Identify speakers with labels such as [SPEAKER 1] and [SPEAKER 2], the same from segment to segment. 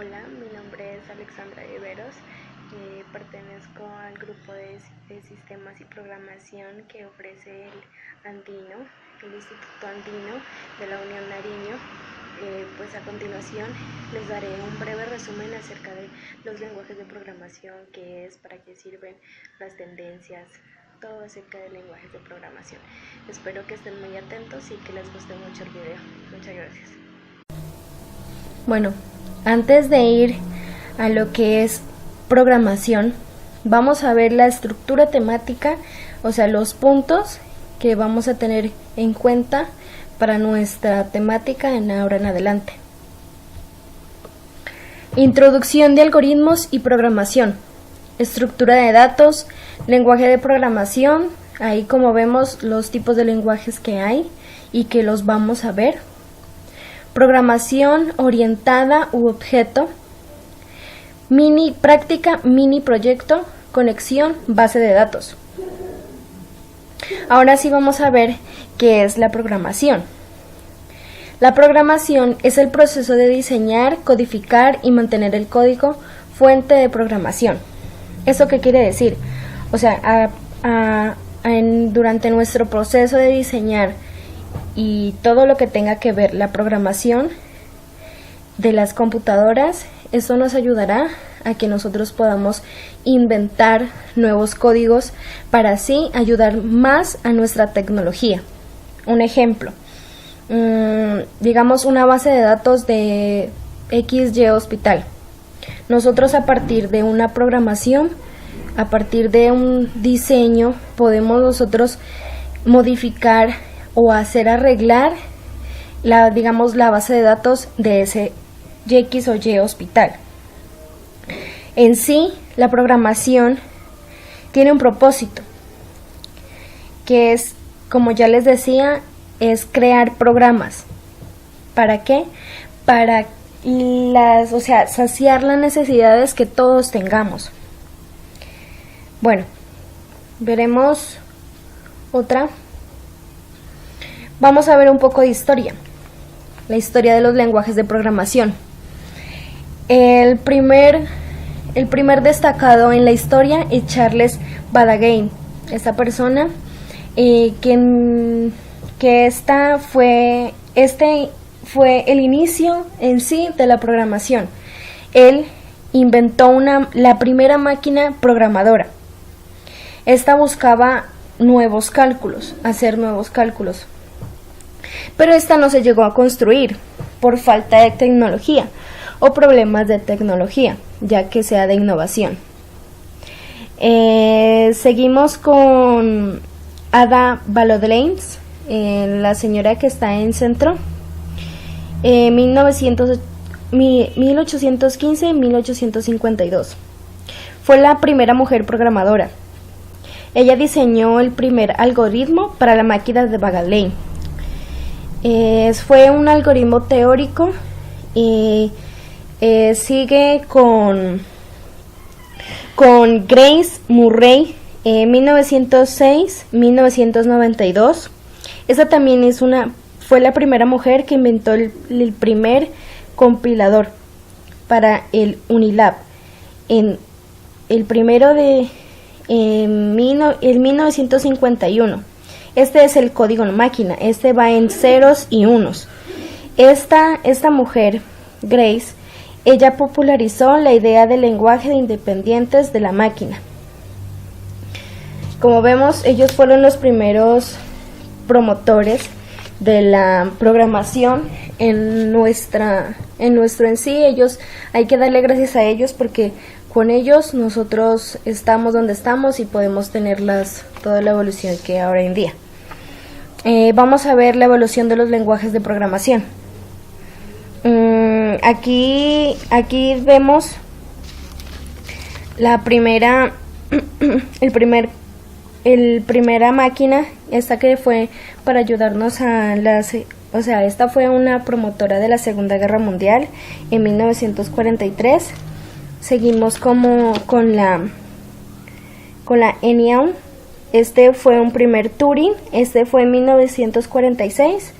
[SPEAKER 1] Hola, mi nombre es Alexandra Iberos, pertenezco al grupo de sistemas y programación que ofrece el Instituto Andino de la Unión Nariño. Pues a continuación les daré un breve resumen acerca de los lenguajes de programación, qué es, para qué sirven, las tendencias, todo acerca de lenguajes de programación. Espero que estén muy atentos y que les guste mucho el video. Muchas gracias.
[SPEAKER 2] Bueno, antes de ir a lo que es programación, vamos a ver la estructura temática, o sea, los puntos que vamos a tener en cuenta para nuestra temática en ahora en adelante. Introducción de algoritmos y programación, estructura de datos, lenguaje de programación, ahí como vemos los tipos de lenguajes que hay y que los vamos a ver. Programación orientada u objeto, mini práctica, mini proyecto, conexión, base de datos. Ahora sí vamos a ver qué es la programación. La programación es el proceso de diseñar, codificar y mantener el código fuente de programación. ¿Eso qué quiere decir? O sea, durante nuestro proceso de diseñar y todo lo que tenga que ver la programación de las computadoras, eso nos ayudará a que nosotros podamos inventar nuevos códigos para así ayudar más a nuestra tecnología. Un ejemplo, digamos una base de datos de XY hospital. Nosotros a partir de una programación, a partir de un diseño, podemos nosotros modificar o hacer arreglar la base de datos de ese X o Y hospital. En sí, la programación tiene un propósito, que es, como ya les decía, es crear programas. ¿Para qué? Para saciar las necesidades que todos tengamos. Bueno, veremos otra. Vamos a ver un poco de historia, la historia de los lenguajes de programación. El primer destacado en la historia es Charles Babbage. Esta persona, este fue el inicio en sí de la programación. Él inventó la primera máquina programadora. Esta buscaba hacer nuevos cálculos. Pero esta no se llegó a construir por falta de tecnología o problemas de tecnología, ya que sea de innovación. Seguimos con Ada Lovelace, la señora que está en centro, 1815-1852. Fue la primera mujer programadora. Ella diseñó el primer algoritmo para la máquina de Babbage. Fue un algoritmo teórico y sigue con Grace Murray, 1906-1992. Esta también fue la primera mujer que inventó el primer compilador para el Unilab. El primero en 1951. Este es el código en máquina, este va en ceros y unos. Esta mujer, Grace, ella popularizó la idea del lenguaje de independientes de la máquina. Como vemos, ellos fueron los primeros promotores de la programación en nuestro en sí. Hay que darle gracias a ellos porque con ellos nosotros estamos donde estamos y podemos tener toda la evolución que hay ahora en día. Vamos a ver la evolución de los lenguajes de programación. Aquí vemos la primera máquina, esta que fue para ayudarnos esta fue una promotora de la Segunda Guerra Mundial en 1943. Seguimos con la ENIAC. Este fue un primer Turing, este fue en 1946.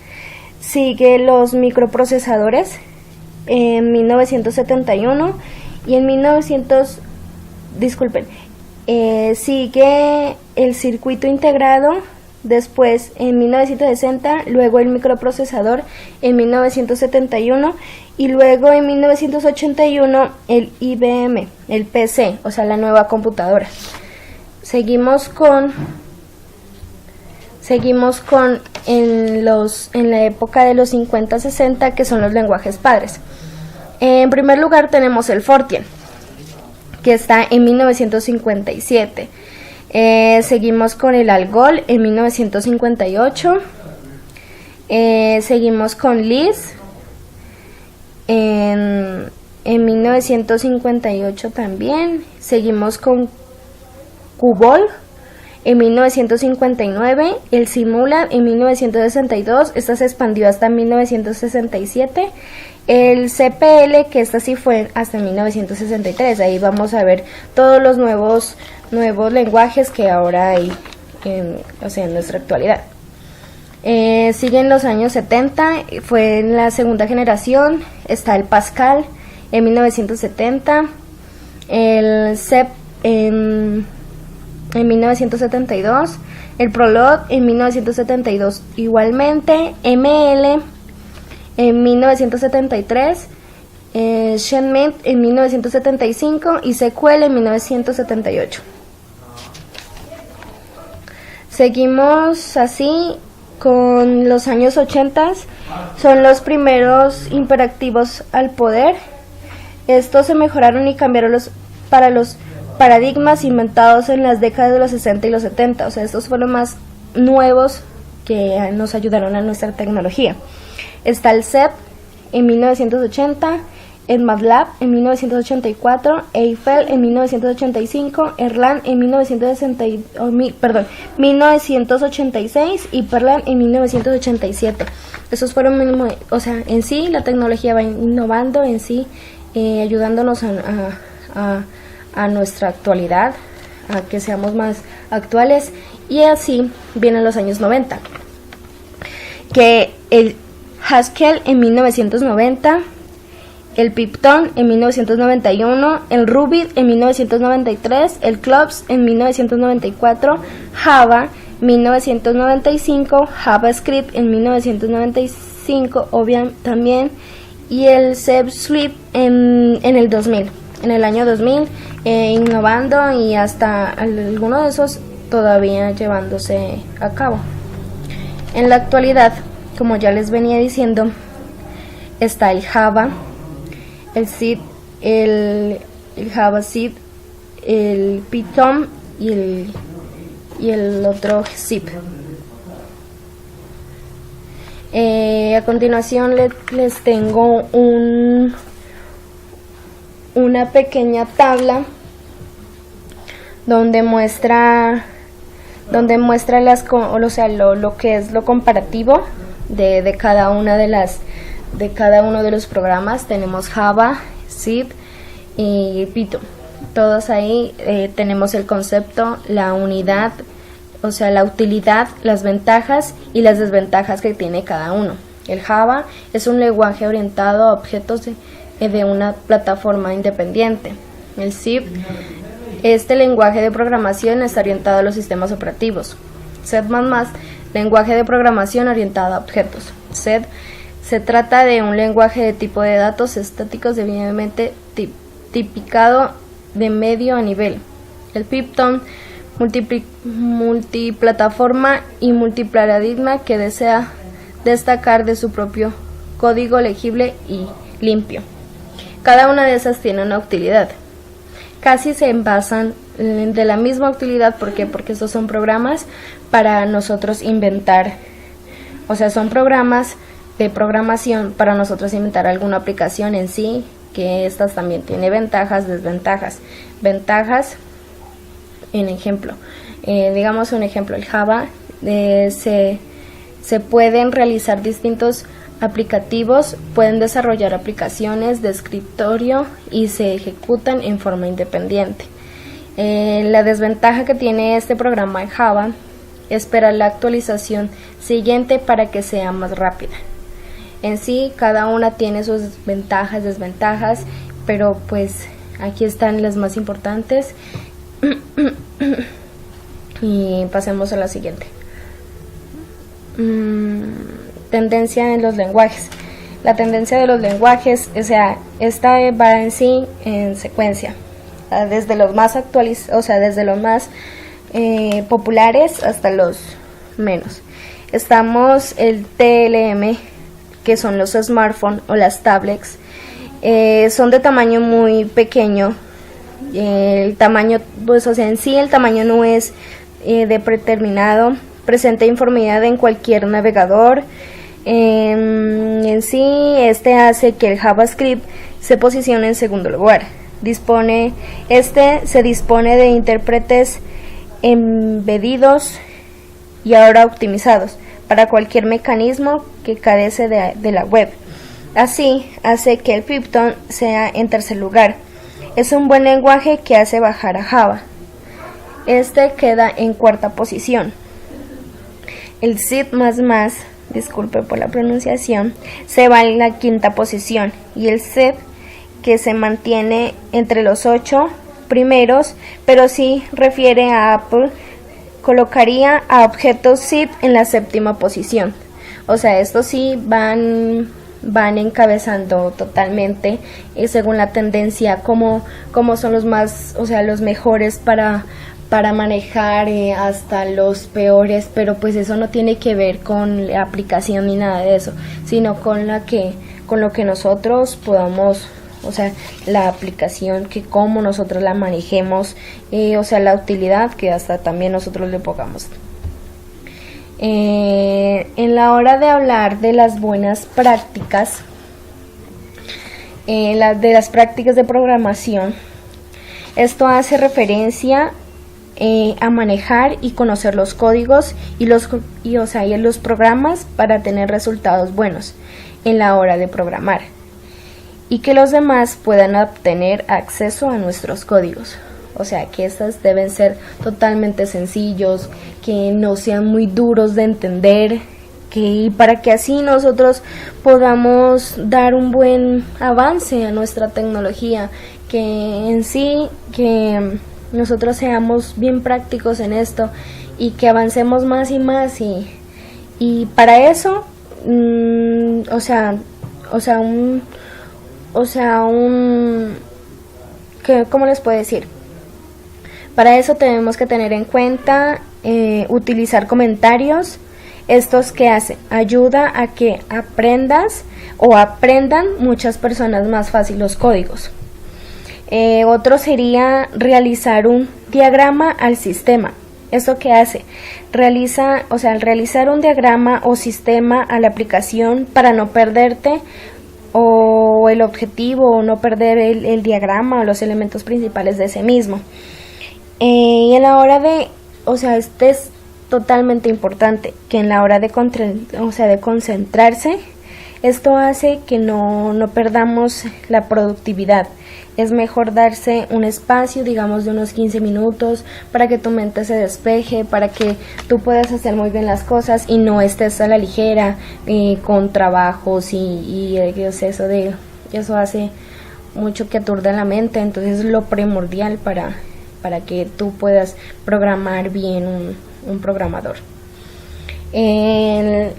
[SPEAKER 2] Sigue los microprocesadores, en 1971 y en 1900, disculpen, sigue el circuito integrado, después en 1960, luego el microprocesador en 1971 y luego en 1981 el IBM, el PC, o sea la nueva computadora. Seguimos con en la época de los 50-60, que son los lenguajes padres. En primer lugar tenemos el Fortran, que está en 1957. Seguimos con el Algol en 1958. Seguimos con Lisp en 1958 también. Seguimos con COBOL en 1959, el Simulad en 1962, esta se expandió hasta 1967, el CPL, que esta sí fue hasta 1963, ahí vamos a ver todos los nuevos lenguajes que ahora hay en nuestra actualidad. Siguen los años 70, fue en la segunda generación, está el Pascal en 1970, el CEP en 1972, el Prolog en 1972 igualmente, ML en 1973, Shenmue en 1975 y SQL en 1978. Seguimos así con los años 80, son los primeros imperativos al poder. Estos se mejoraron y cambiaron para los paradigmas inventados en las décadas de los 60 y los 70, o sea, estos fueron más nuevos que nos ayudaron a nuestra tecnología. Está el CEP en 1980, el MATLAB en 1984, Eiffel en 1985, Erlang en 1986 y Perl en 1987. Esos fueron, en sí la tecnología va innovando en sí, ayudándonos a nuestra actualidad, a que seamos más actuales, y así vienen los años 90, que el Haskell en 1990, el Python en 1991, el Ruby en 1993, el CLOPS en 1994, Java 1995, JavaScript en 1995, obviamente también, y el C# en el 2000. En el año 2000, innovando y hasta alguno de esos todavía llevándose a cabo. En la actualidad, como ya les venía diciendo, está el Java, el C, el Java C, el Python y el otro zip. A continuación les tengo una pequeña tabla donde muestra lo que es lo comparativo de cada una de cada uno de los programas. Tenemos Java, C y Python. Todos ahí tenemos el concepto, la unidad, o sea, la utilidad, las ventajas y las desventajas que tiene cada uno. El Java es un lenguaje orientado a objetos de una plataforma independiente. El C, este lenguaje de programación está orientado a los sistemas operativos. C++, lenguaje de programación orientado a objetos. C se trata de un lenguaje de tipo de datos estáticos debidamente tipicado de medio a nivel. El Python, multiplataforma y multiparadigma, que desea destacar de su propio código legible y limpio. Cada una de esas tiene una utilidad. Casi se basan de la misma utilidad. ¿Por qué? Porque estos son programas para nosotros inventar, o sea, son programas de programación para nosotros inventar alguna aplicación en sí, que estas también tiene ventajas, desventajas. Ventajas, en ejemplo, digamos un ejemplo, el Java, se pueden realizar distintos aplicativos, pueden desarrollar aplicaciones de escritorio y se ejecutan en forma independiente. La desventaja que tiene este programa de Java es esperar la actualización siguiente para que sea más rápida. En sí, cada una tiene sus ventajas, desventajas, pero pues aquí están las más importantes. Y pasemos a la siguiente. Tendencia en los lenguajes. La tendencia de los lenguajes, o sea, esta va en sí en secuencia, desde los más actualizados, o sea, desde los más populares hasta los menos. Estamos el TLM, que son los smartphones o las tablets. Son de tamaño muy pequeño. El tamaño, pues, o sea, en sí el tamaño no es de predeterminado. Presenta informalidad en cualquier navegador. En sí, este hace que el JavaScript se posicione en segundo lugar. Se dispone de intérpretes embedidos y ahora optimizados para cualquier mecanismo que carece de la web. Así, hace que el Python sea en tercer lugar. Es un buen lenguaje que hace bajar a Java. Este queda en cuarta posición. El C++, disculpe por la pronunciación, se va en la quinta posición, y el C, que se mantiene entre los 8 primeros, pero sí refiere a Apple, colocaría a objetos zip en la séptima posición. O sea, estos sí van encabezando totalmente, según la tendencia, como son los más, o sea, los mejores para manejar, hasta los peores, pero pues eso no tiene que ver con la aplicación ni nada de eso, sino con lo que nosotros podamos, o sea, la aplicación, que cómo nosotros la manejemos, o sea, la utilidad que hasta también nosotros le pongamos. En la hora de hablar de las buenas prácticas, de las prácticas de programación, esto hace referencia a manejar y conocer los códigos y los programas para tener resultados buenos en la hora de programar, y que los demás puedan obtener acceso a nuestros códigos. O sea, que estos deben ser totalmente sencillos, que no sean muy duros de entender, para que así nosotros podamos dar un buen avance a nuestra tecnología, que en sí, que nosotros seamos bien prácticos en esto y que avancemos más y más, y para eso, ¿cómo les puedo decir? Para eso tenemos que tener en cuenta utilizar comentarios. ¿Estos qué hacen? Ayuda a que aprendan muchas personas más fácil los códigos. Otro sería realizar un diagrama al sistema. ¿Esto qué hace? Al realizar un diagrama o sistema a la aplicación para no perderte o el objetivo, o no perder el diagrama o los elementos principales de ese mismo. Y en la hora de, este es totalmente importante, que en la hora de concentrarse, esto hace que no perdamos la productividad. Es mejor darse un espacio, digamos, de unos 15 minutos para que tu mente se despeje, para que tú puedas hacer muy bien las cosas y no estés a la ligera con trabajos y eso hace mucho que aturde la mente. Entonces es lo primordial para que tú puedas programar bien un programador. El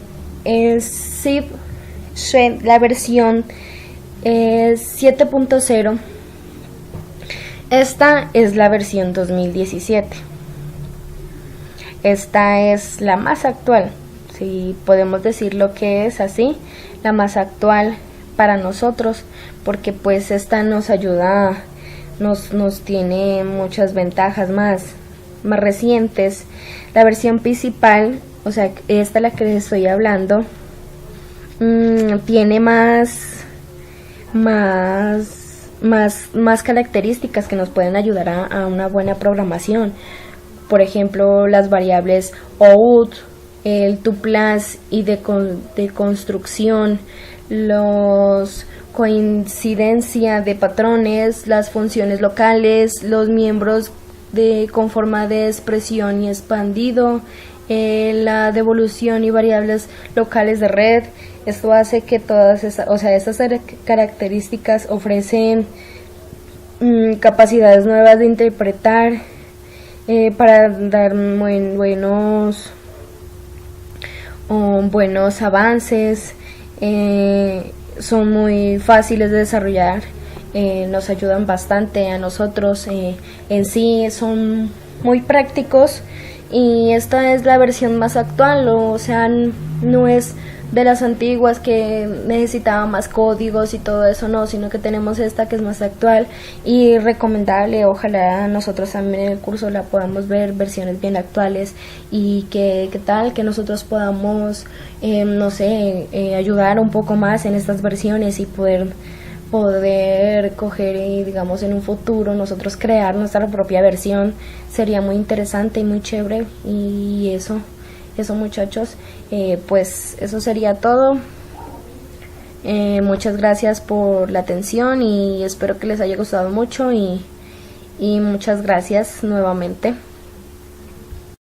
[SPEAKER 2] zip, la versión 7.0, esta es la versión 2017. Esta es la más actual, si podemos decir lo que es así, la más actual para nosotros, porque pues esta nos ayuda, nos tiene muchas ventajas más recientes. La versión principal, o sea, esta la que les estoy hablando, tiene más características que nos pueden ayudar a una buena programación. Por ejemplo, las variables out, el tuplas y de construcción, los coincidencia de patrones, las funciones locales, los miembros con forma de expresión y expandido, la devolución y variables locales de red. Esto hace que todas esas, estas características ofrecen capacidades nuevas de interpretar para dar buenos avances. Son muy fáciles de desarrollar, nos ayudan bastante a nosotros, en sí son muy prácticos, y esta es la versión más actual, o sea, no es de las antiguas que necesitaba más códigos y todo eso, no, sino que tenemos esta que es más actual y recomendable. Ojalá nosotros también en el curso la podamos ver versiones bien actuales, y que tal que nosotros podamos ayudar un poco más en estas versiones y poder coger y, digamos, en un futuro nosotros crear nuestra propia versión. Sería muy interesante y muy chévere. Y eso muchachos, pues eso sería todo. Muchas gracias por la atención y espero que les haya gustado mucho, y muchas gracias nuevamente.